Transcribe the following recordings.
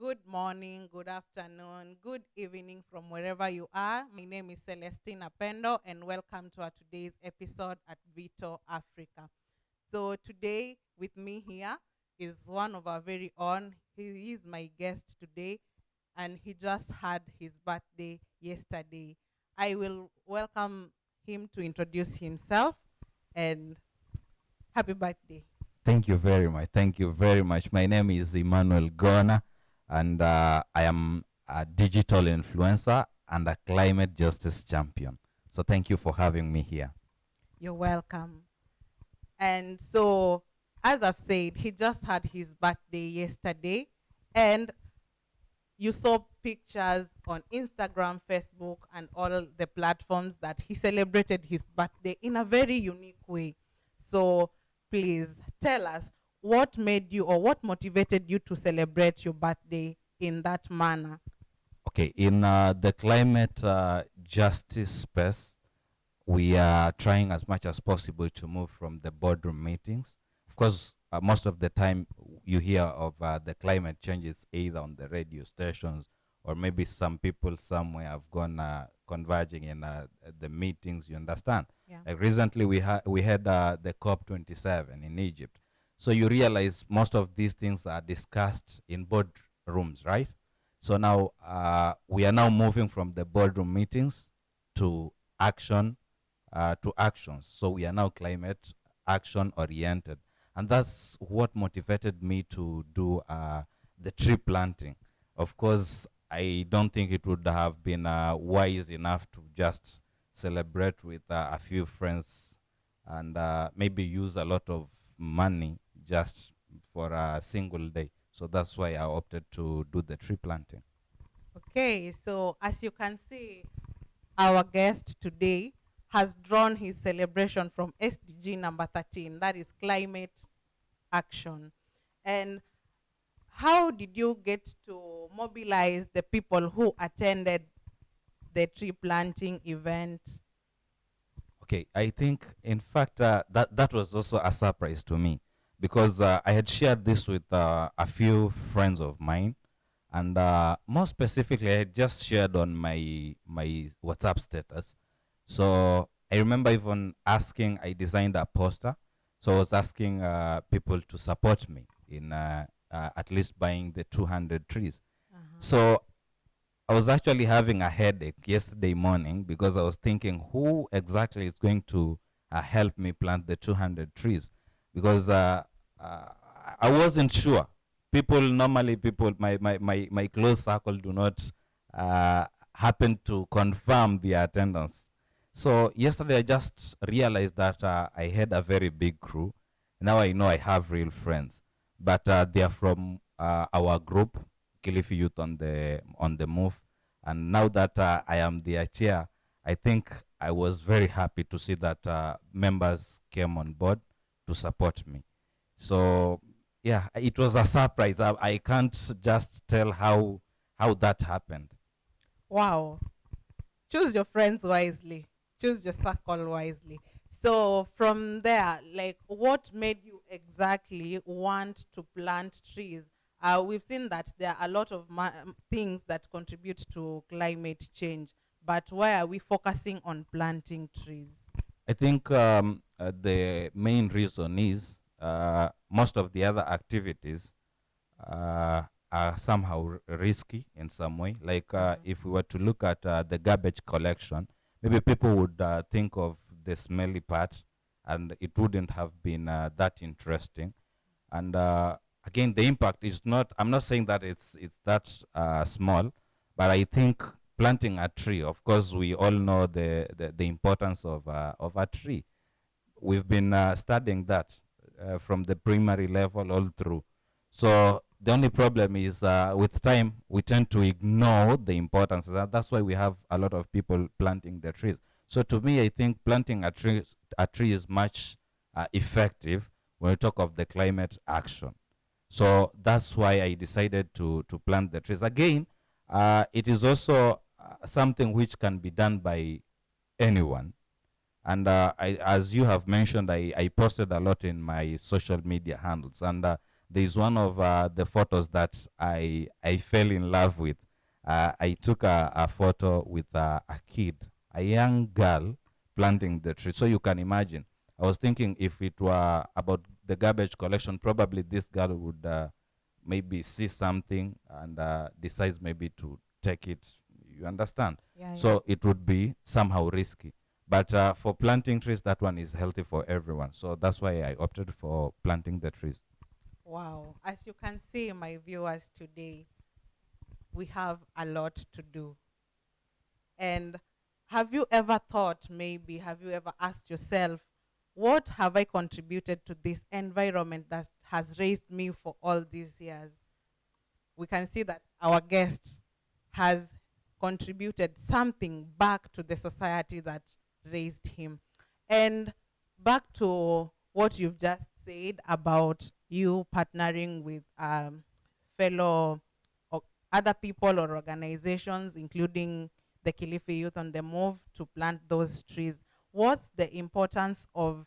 Good morning, good afternoon, good evening from wherever you are. My name is Celestina Pendo, and welcome to our today's episode at Vito Africa. So, today with me here is one of our very own. He is my guest today, and he just had his birthday yesterday. I will welcome him to introduce himself and happy birthday. Thank you very much. Thank you very much. My name is Emmanuel Gona, and I am a digital influencer and a climate justice champion. So thank you for having me here. You're welcome. And so, as I've said, he just had his birthday yesterday, and you saw pictures on Instagram, Facebook, and all the platforms that he celebrated his birthday in a very unique way. So, please tell us what made you or what motivated you to celebrate your birthday in that manner. Okay, in the climate justice space, we are trying as much as possible to move from the boardroom meetings. Of course, most of the time you hear of the climate changes either on the radio stations or maybe some people somewhere have gone converging in the meetings. You understand? Yeah. Like recently, we had the COP27 in Egypt. So you realize most of these things are discussed in boardrooms, right? So now we are now moving from the boardroom meetings to action to actions. So we are now climate action oriented. And that's what motivated me to do the tree planting. Of course, I don't think it would have been wise enough to just celebrate with a few friends and maybe use a lot of money just for a single day. So that's why I opted to do the tree planting. Okay, so as you can see, our guest today has drawn his celebration from SDG number 13, that is climate action. And how did you get to mobilize the people who attended the tree planting event? Okay, I think in fact that was also a surprise to me because I had shared this with a few friends of mine, and more specifically, I had just shared on my WhatsApp status. So I remember even asking. I designed a poster, so I was asking people to support me in at least buying the 200 trees. Uh-huh. So I was actually having a headache yesterday morning because I was thinking who exactly is going to help me plant the 200 trees because uh, I wasn't sure. My close circle do not happen to confirm the attendance. So yesterday I just realized that I had a very big crew. Now I know I have real friends, but they are from our group, Kilifi Youth on the Move. And now that I am their chair, I think I was very happy to see that members came on board to support me. So yeah, it was a surprise. I can't just tell how that happened. Wow. Choose your friends wisely. Choose your circle wisely. So from there, like what made you exactly want to plant trees? We've seen that there are a lot of things that contribute to climate change, but why are we focusing on planting trees? I think the main reason is most of the other activities are somehow risky in some way. Like Mhm. if we were to look at the garbage collection, maybe people would think of the smelly part, and it wouldn't have been that interesting. And again, the impact is not. I'm not saying that it's that small, but I think planting a tree. Of course, we all know the importance of a tree. We've been studying that from the primary level all through. So the only problem is with time we tend to ignore the importance. That's why we have a lot of people planting the trees. So to me, I think planting a tree is much effective when we talk of the climate action. So that's why I decided to plant the trees. Again, it is also something which can be done by anyone. And as you have mentioned, I posted a lot in my social media handles. And there's one of the photos that I fell in love with. I took a photo with a kid, a young girl planting the tree. So you can imagine. I was thinking if it were about the garbage collection, probably this girl would maybe see something and decides maybe to take it. You understand? Yeah, yeah. So it would be somehow risky. But for planting trees, that one is healthy for everyone. So that's why I opted for planting the trees. Wow. As you can see, my viewers, today, we have a lot to do. And have you ever thought, maybe, have you ever asked yourself, what have I contributed to this environment that has raised me for all these years? We can see that our guest has contributed something back to the society that raised him. And back to what you've just said about you partnering with fellow or other people or organizations, including the Kilifi Youth on the Move, to plant those trees. What's the importance of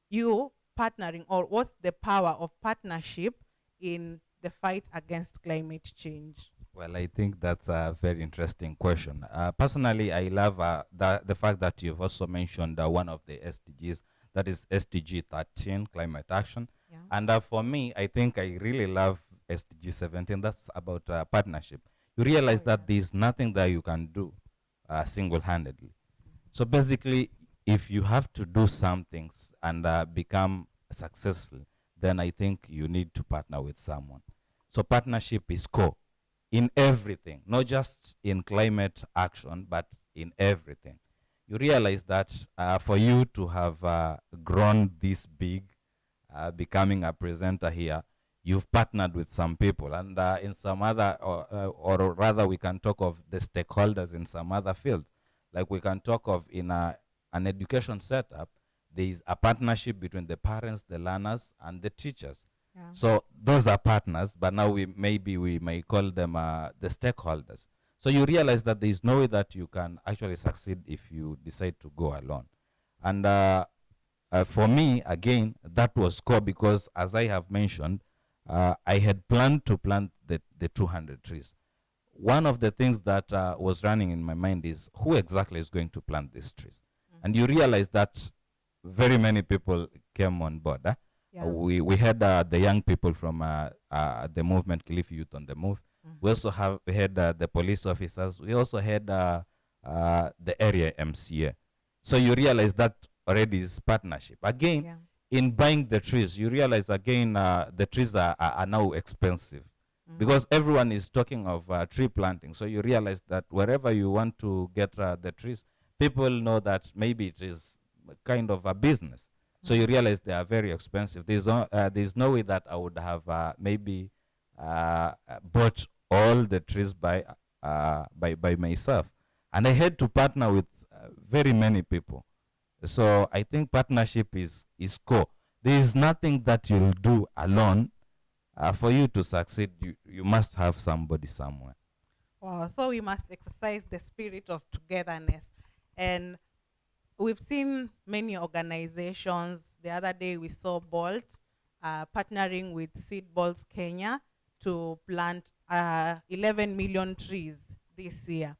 you partnering, or what's the power of partnership in the fight against climate change? Well, I think that's a very interesting question. Personally, I love the fact that you've also mentioned one of the SDGs, that is SDG 13, climate action. Yeah. And for me, I think I really love SDG 17. That's about partnership. You Oh, realize yeah. that there's nothing that you can do single handedly. So basically, if you have to do some things and become successful, then I think you need to partner with someone. So partnership is core in everything, not just in climate action, but in everything. You realize that for you to have grown this big, becoming a presenter here, you've partnered with some people, and in some other, or rather, we can talk of the stakeholders in some other fields. Like we can talk of in an education setup, there is a partnership between the parents, the learners, and the teachers. Yeah. So those are partners, but now we may call them the stakeholders. So you realize that there is no way that you can actually succeed if you decide to go alone. And for me, again, that was core because, as I have mentioned, I had planned to plant the 200 trees. One of the things that was running in my mind is who exactly is going to plant these trees? And you realize that very many people came on board. Yeah. We had the young people from the movement Kilifi Youth on the Move. We also we had the police officers. We also had the area MCA. So you realize that already is partnership. Again, Yeah. in buying the trees, you realize again the trees are now expensive because everyone is talking of tree planting. So you realize that wherever you want to get the trees, people know that maybe it is kind of a business. So you realize they are very expensive. There's no way that I would have maybe bought all the trees by myself, and I had to partner with very many people. So I think partnership is core. There is nothing that you'll do alone. For you to succeed, you must have somebody somewhere. Wow. So we must exercise the spirit of togetherness. And we've seen many organizations. The other day we saw Bolt partnering with Seed Balls Kenya to plant 11 million trees this year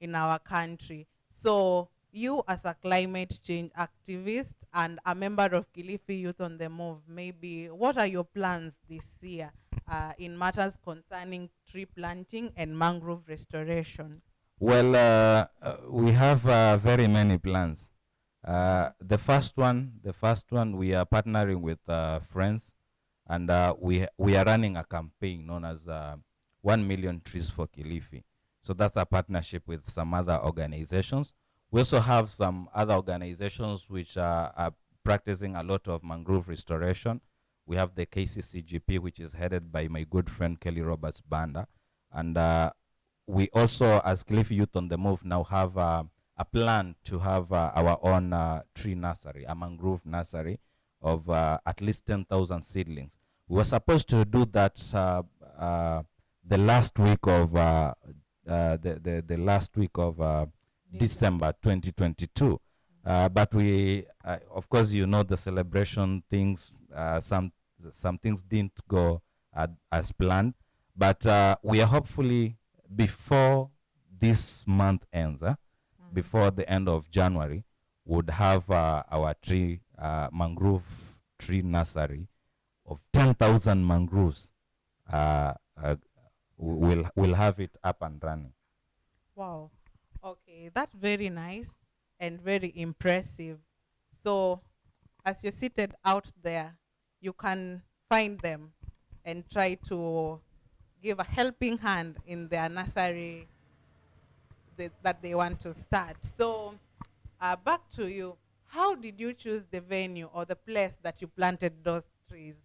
in our country. So you, as a climate change activist and a member of Kilifi Youth on the Move, maybe what are your plans this year in matters concerning tree planting and mangrove restoration? Well, we have very many plans. The first one, we are partnering with friends, and we are running a campaign known as 1 million trees for Kilifi. So that's a partnership with some other organizations. We also have some other organizations which are practicing a lot of mangrove restoration. We have the KCCGP, which is headed by my good friend Kelly Roberts Banda, and we also, as Cliff Youth on the Move, now have a plan to have our own tree nursery, a mangrove nursery of at least 10,000 seedlings. We were supposed to do that the last week of the last week of December 2022. But of course, the celebration things, some things didn't go as planned. But we are hopefully before this month ends, Mhm. before the end of January, would have our tree mangrove tree nursery of 10,000 mangroves. Uh, uh, we'll have it up and running. Wow. Okay, that's very nice and very impressive. So, as you're seated out there, you can find them and try to give a helping hand in their nursery that they want to start. So, back to you. How did you choose the venue or the place that you planted those trees?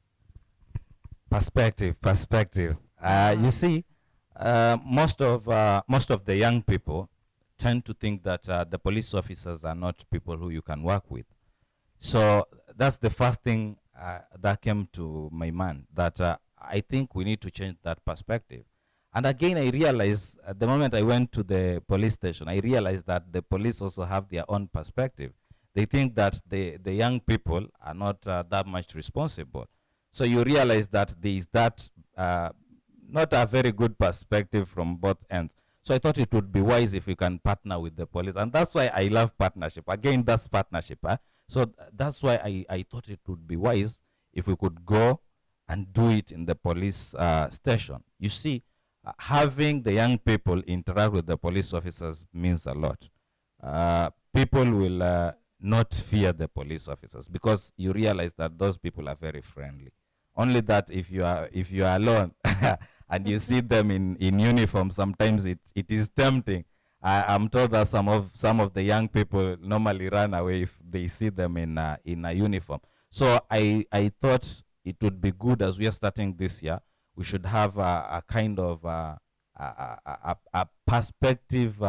Perspective, perspective. You Ah. see, most of the young people tend to think that the police officers are not people who you can work with. So that's the first thing that came to my mind, that I think we need to change that perspective. And again, I realized the moment I went to the police station, I realized that the police also have their own perspective. They think that the young people are not that much responsible. So you realize that there is that uh, not a very good perspective from both ends. So I thought it would be wise if we can partner with the police. And that's why I love partnership. Again, that's partnership. So that's why I thought it would be wise if we could go and do it in the police station. You see, having the young people interact with the police officers means a lot. People will not fear the police officers because you realize that those people are very friendly. Only that if you are alone and you see them in uniform, sometimes it is tempting. I'm told that some of the young people normally run away if they see them in a uniform. So I thought it would be good, as we are starting this year, we should have a kind of a perspective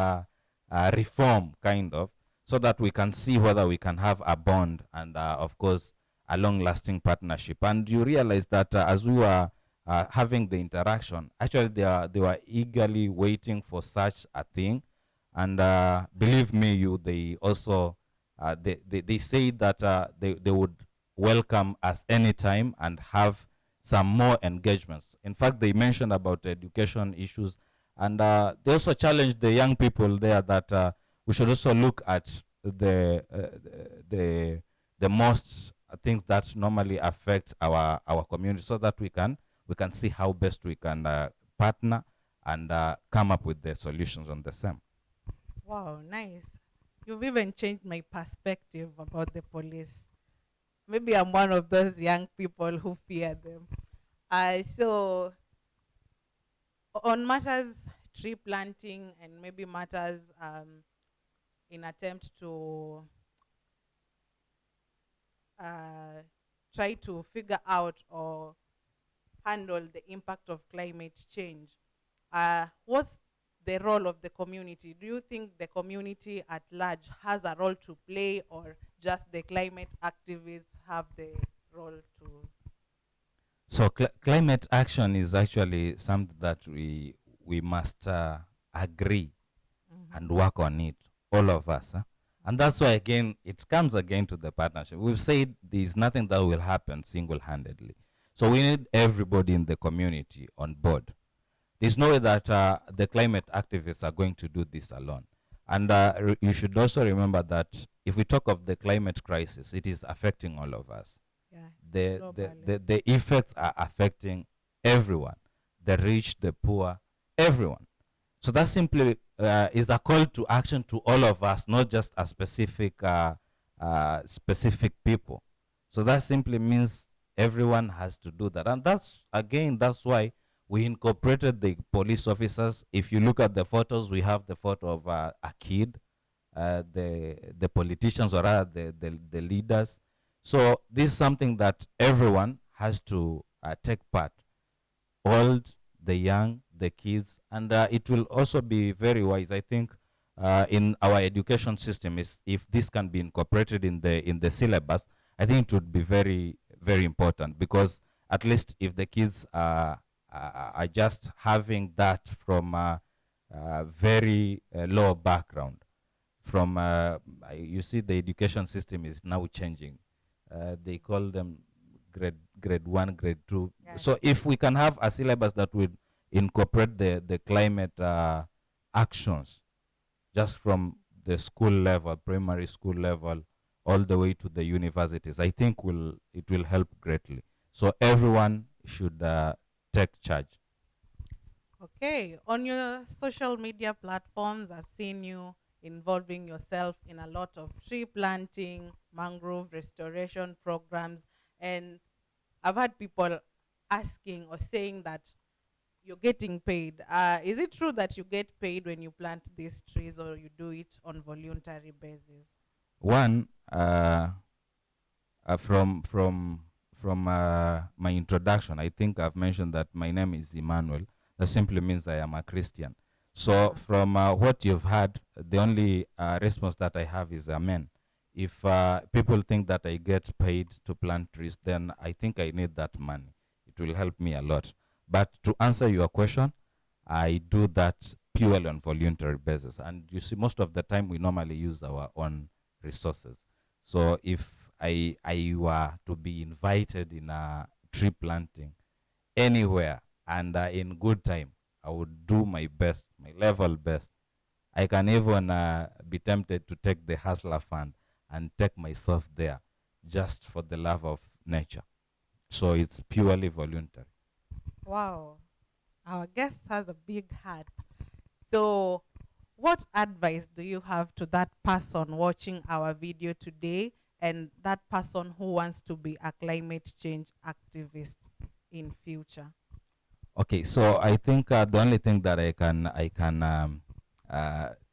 reform, kind of, so that we can see whether we can have a bond and, of course, a long-lasting partnership. And you realize that as we were having the interaction, actually they were eagerly waiting for such a thing. And believe me, they also they say that they would welcome us anytime and have some more engagements. In fact, they mentioned about education issues, and they also challenged the young people there that we should also look at the the most things that normally affect our community, so that we can see how best we can partner and come up with the solutions on the same. Wow, nice. You've even changed my perspective about the police. Maybe I'm one of those young people who fear them. So on matters tree planting and maybe matters in attempt to uh, try to figure out or handle the impact of climate change. What's the role of the community? Do you think the community at large has a role to play, or just the climate activists have the role to? So climate action is actually something that we must agree Mhm. and work on it, all of us. And that's why, again, it comes again to the partnership. We've said there's nothing that will happen single-handedly. So we need everybody in the community on board. There's no way that the climate activists are going to do this alone. And you should also remember that if we talk of the climate crisis, it is affecting all of us. Yeah, it's globally. The effects are affecting everyone, the rich, the poor, everyone. So that simply is a call to action to all of us, not just a specific people. So that simply means everyone has to do that. And that's, again, that's why we incorporated the police officers. If you look at the photos, we have the photo of a kid, the politicians, or rather the leaders. So this is something that everyone has to take part, old, the young, the kids, and it will also be very wise, I think, in our education system. Is if this can be incorporated in the syllabus, I think it would be very very important, because at least if the kids are just having that from very low background, from you see the education system is now changing. They call them grade 1, grade 2. Yes. So if we can have a syllabus that would incorporate the climate actions just from the school level, primary school level, all the way to the universities, I think it will help greatly. So everyone should take charge. Okay. On your social media platforms, I've seen you involving yourself in a lot of tree planting, mangrove restoration programs, and I've had people asking or saying that you're getting paid. Is it true that you get paid when you plant these trees, or you do it on voluntary basis? One, from my introduction, I think I've mentioned that my name is Emmanuel. That simply means I am a Christian. So from what you've heard, the only response that I have is amen. If people think that I get paid to plant trees, then I think I need that money. It will help me a lot. But to answer your question, I do that purely on voluntary basis. And you see, most of the time we normally use our own resources. So if I were to be invited in a tree planting anywhere and in good time, I would do my best, my level best. I can even be tempted to take the hustler fund and take myself there just for the love of nature. So it's purely voluntary. Wow. Our guest has a big heart. So, what advice do you have to that person watching our video today and that person who wants to be a climate change activist in future? Okay, so I think the only thing that I can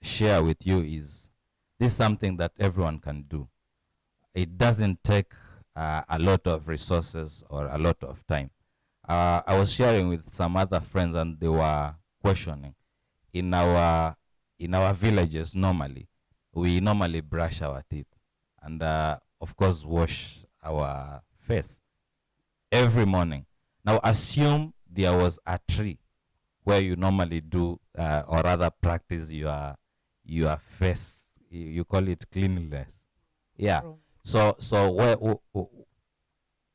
share with you is this is something that everyone can do. It doesn't take a lot of resources or a lot of time. I was sharing with some other friends, and they were questioning. In our villages, normally we normally brush our teeth and of course wash our face every morning. Now assume there was a tree where you normally do or rather practice your face. You call it cleanliness. Yeah. Groom, So where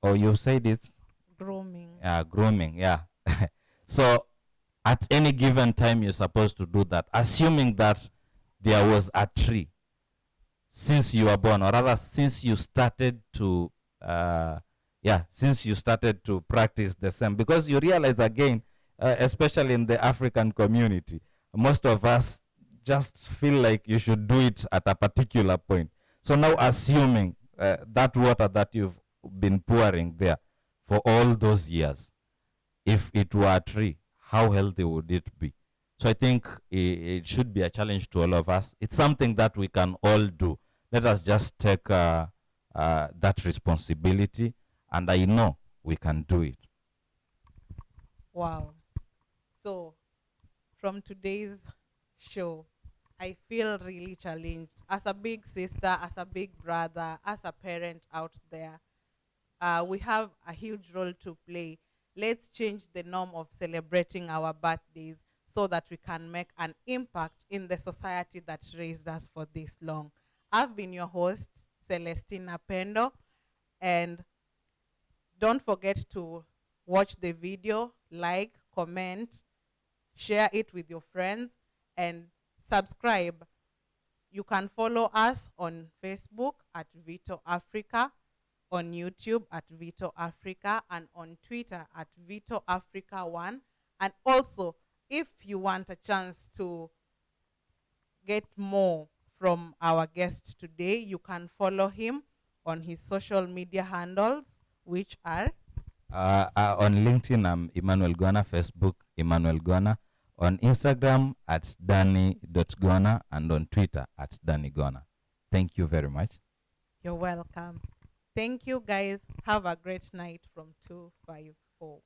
oh you said it grooming. grooming. Yeah. So at any given time you're supposed to do that, assuming that there was a tree since you were born, or rather since you started to since you started to practice the same, because you realize again, especially in the African community, most of us just feel like you should do it at a particular point. So now assuming that water that you've been pouring there for all those years, if it were a tree, how healthy would it be? So I think it should be a challenge to all of us. It's something that we can all do. Let us just take that responsibility, and I know we can do it. Wow. So, from today's show, I feel really challenged as a big sister, as a big brother, as a parent out there. We have a huge role to play. Let's change the norm of celebrating our birthdays so that we can make an impact in the society that raised us for this long. I've been your host, Celestina Pendo, and don't forget to watch the video, like, comment, share it with your friends, and subscribe. You can follow us on Facebook at Vito Africa, on YouTube at Vito Africa, and on Twitter at Vito Africa 1. And also, if you want a chance to get more from our guest today, you can follow him on his social media handles, which are On LinkedIn, I'm Emmanuel Gona. Facebook, Emmanuel Gona. On Instagram, at Danny.Gona. And on Twitter, at Danny Gona. Thank you very much. You're welcome. Thank you, guys. Have a great night from 254.